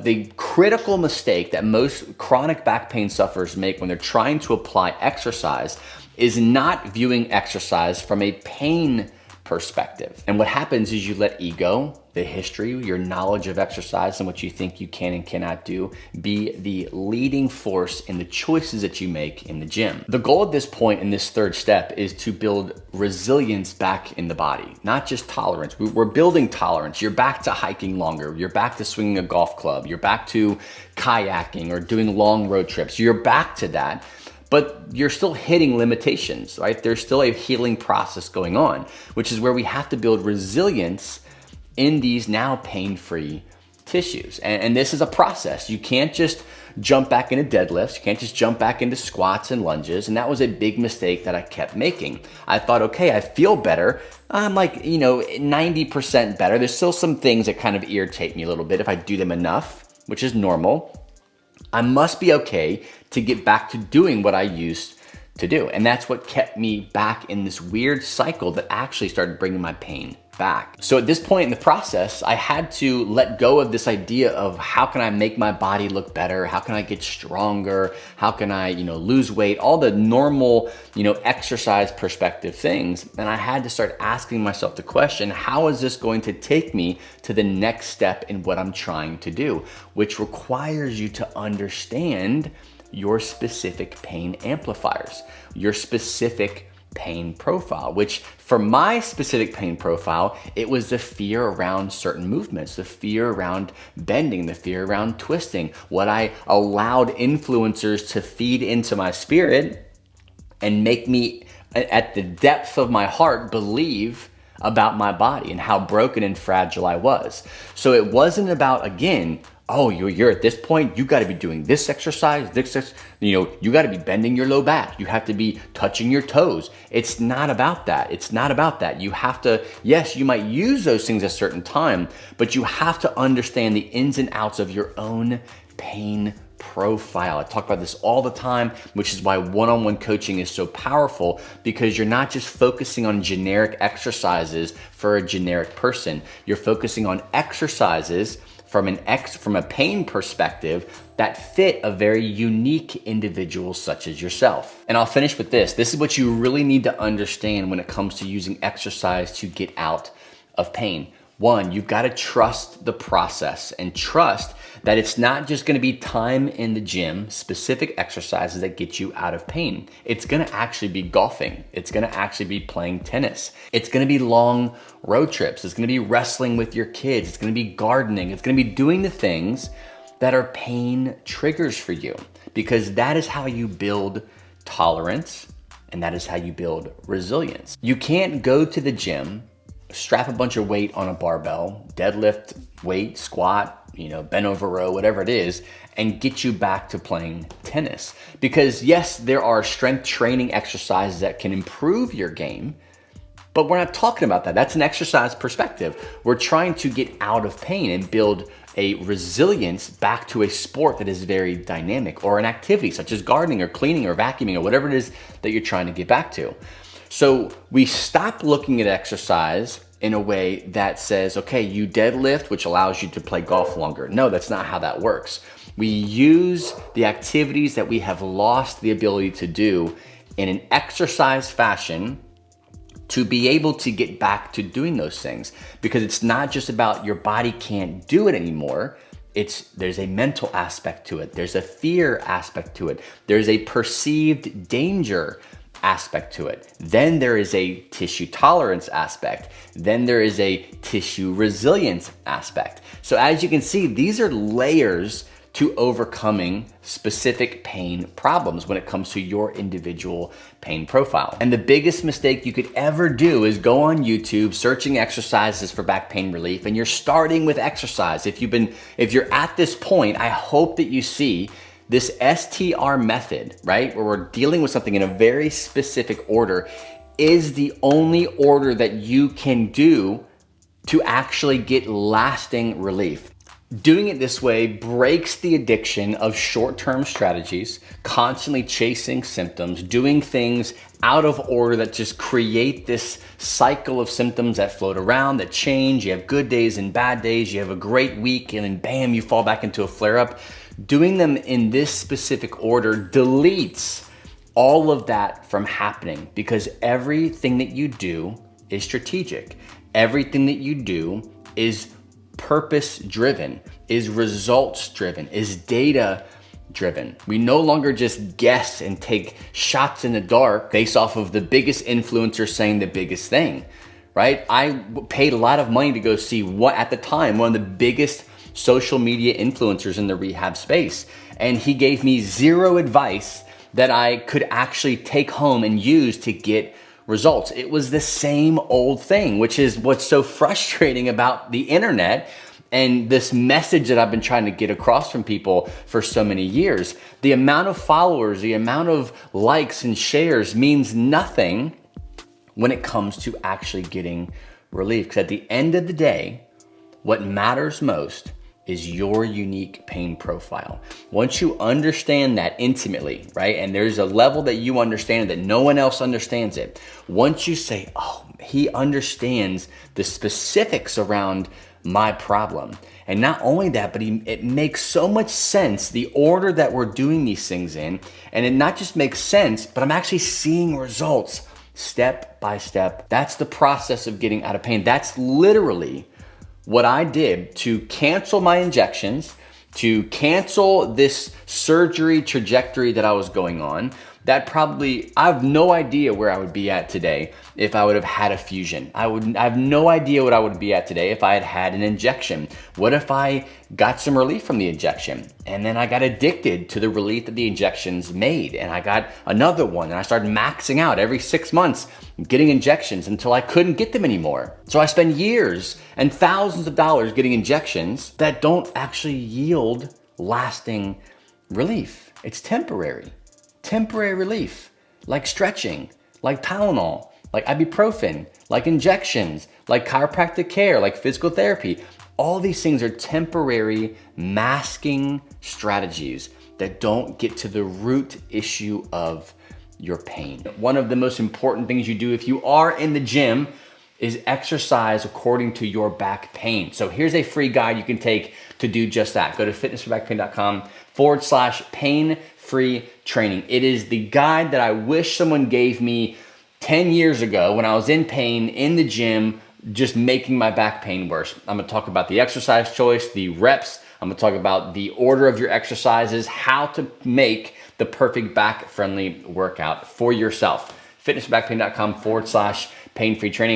the critical mistake that most chronic back pain sufferers make when they're trying to apply exercise is not viewing exercise from a pain perspective. And what happens is you let ego, the history, your knowledge of exercise and what you think you can and cannot do be the leading force in the choices that you make in the gym. The goal at this point in this third step is to build resilience back in the body, not just tolerance. We're building tolerance. You're back to hiking longer. You're back to swinging a golf club. You're back to kayaking or doing long road trips. You're back to that. But you're still hitting limitations, right? There's still a healing process going on, which is where we have to build resilience in these now pain-free tissues. And this is a process. You can't just jump back into deadlifts. You can't just jump back into squats and lunges. And that was a big mistake that I kept making. I thought, okay, I feel better. I'm like, 90% better. There's still some things that kind of irritate me a little bit if I do them enough, which is normal. I must be okay to get back to doing what I used to do. And that's what kept me back in this weird cycle that actually started bringing my pain back. So at this point in the process, I had to let go of this idea of how can I make my body look better? How can I get stronger? How can I, lose weight? All the normal, exercise perspective things. And I had to start asking myself the question, how is this going to take me to the next step in what I'm trying to do? Which requires you to understand your specific pain amplifiers, your specific pain profile, which for my specific pain profile, it was the fear around certain movements, the fear around bending, the fear around twisting, what I allowed influencers to feed into my spirit and make me at the depth of my heart believe about my body and how broken and fragile I was. So it wasn't about, again, oh, you're at this point, you got to be doing this exercise, you got to be bending your low back. You have to be touching your toes. It's not about that. It's not about that. You have to, yes, you might use those things at a certain time, but you have to understand the ins and outs of your own pain profile. I talk about this all the time, which is why one-on-one coaching is so powerful, because you're not just focusing on generic exercises for a generic person. You're focusing on exercises from a pain perspective that fit a very unique individual such as yourself. And I'll finish with this. This is what you really need to understand when it comes to using exercise to get out of pain. One, you've got to trust the process and trust that it's not just going to be time in the gym, specific exercises that get you out of pain. It's going to actually be golfing. It's going to actually be playing tennis. It's going to be long road trips. It's going to be wrestling with your kids. It's going to be gardening. It's going to be doing the things that are pain triggers for you, because that is how you build tolerance and that is how you build resilience. You can't go to the gym, strap a bunch of weight on a barbell, deadlift, weight, squat, bend over row, whatever it is, and get you back to playing tennis. Because yes, there are strength training exercises that can improve your game, but we're not talking about that. That's an exercise perspective. We're trying to get out of pain and build a resilience back to a sport that is very dynamic, or an activity such as gardening or cleaning or vacuuming or whatever it is that you're trying to get back to. So we stop looking at exercise in a way that says, okay, you deadlift, which allows you to play golf longer. No, that's not how that works. We use the activities that we have lost the ability to do in an exercise fashion to be able to get back to doing those things. Because it's not just about your body can't do it anymore. There's a mental aspect to it. There's a fear aspect to it. There's a perceived danger aspect to it. Then there is a tissue tolerance aspect. Then there is a tissue resilience aspect. So as you can see, these are layers to overcoming specific pain problems when it comes to your individual pain profile. And the biggest mistake you could ever do is go on YouTube searching exercises for back pain relief, and you're starting with exercise. If you're at this point, I hope that you see this STR method, right, where we're dealing with something in a very specific order, is the only order that you can do to actually get lasting relief. Doing it this way breaks the addiction of short-term strategies, constantly chasing symptoms, doing things out of order that just create this cycle of symptoms that float around, that change. You have good days and bad days. You have a great week and then bam, you fall back into a flare-up. Doing them in this specific order deletes all of that from happening, because everything that you do is strategic. Everything that you do is purpose driven, is results driven, is data driven. We no longer just guess and take shots in the dark based off of the biggest influencer saying the biggest thing, right? I paid a lot of money to go see what, at the time, one of the biggest social media influencers in the rehab space. And he gave me zero advice that I could actually take home and use to get results. It was the same old thing, which is what's so frustrating about the internet and this message that I've been trying to get across from people for so many years. The amount of followers, the amount of likes and shares means nothing when it comes to actually getting relief. Because at the end of the day, what matters most is your unique pain profile. Once you understand that intimately, right? And there's a level that you understand that no one else understands it. Once you say, oh, he understands the specifics around my problem. And not only that, but it makes so much sense, the order that we're doing these things in. And it not just makes sense, but I'm actually seeing results step by step. That's the process of getting out of pain. That's literally what I did to cancel my injections, to cancel this surgery trajectory that I was going on. That probably, I have no idea where I would be at today if I would have had a fusion. I have no idea what I would be at today if I had had an injection. What if I got some relief from the injection and then I got addicted to the relief that the injections made, and I got another one and I started maxing out every 6 months getting injections until I couldn't get them anymore. So I spend years and thousands of dollars getting injections that don't actually yield lasting relief. It's temporary relief, like stretching, like Tylenol, like ibuprofen, like injections, like chiropractic care, like physical therapy. All these things are temporary masking strategies that don't get to the root issue of your pain. One of the most important things you do if you are in the gym is exercise according to your back pain. So here's a free guide you can take to do just that. Go to fitnessforbackpain.com/pain-free training. It is the guide that I wish someone gave me 10 years ago when I was in pain in the gym, just making my back pain worse. I'm gonna talk about the exercise choice, the reps. I'm gonna talk about the order of your exercises, how to make the perfect back-friendly workout for yourself. fitnessforbackpain.com/pain-free training.